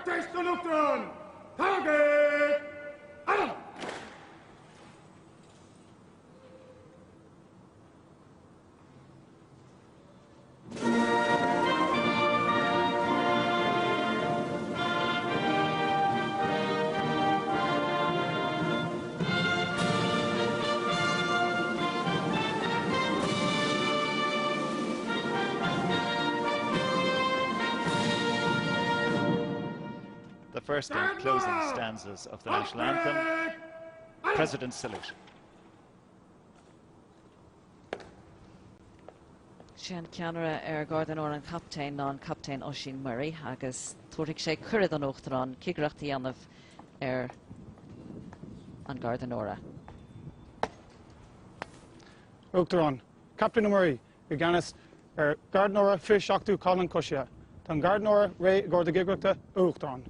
Artes de Nocturne! Target! Allo! The first and closing stanzas of the national anthem. President's salute. Sean Cianara Garda Nóra captain non-captain Oisin Murray agus tuairig sé cuireadh an Uachtarán cigrachtaí anmh an Garda Nóra. Uachtarán, Captain Murray, Ganas Garda Nóra fish seachtaí Colin Cushia. Tan Garda Nóra Ray Garda Gigrachta Uachtarán.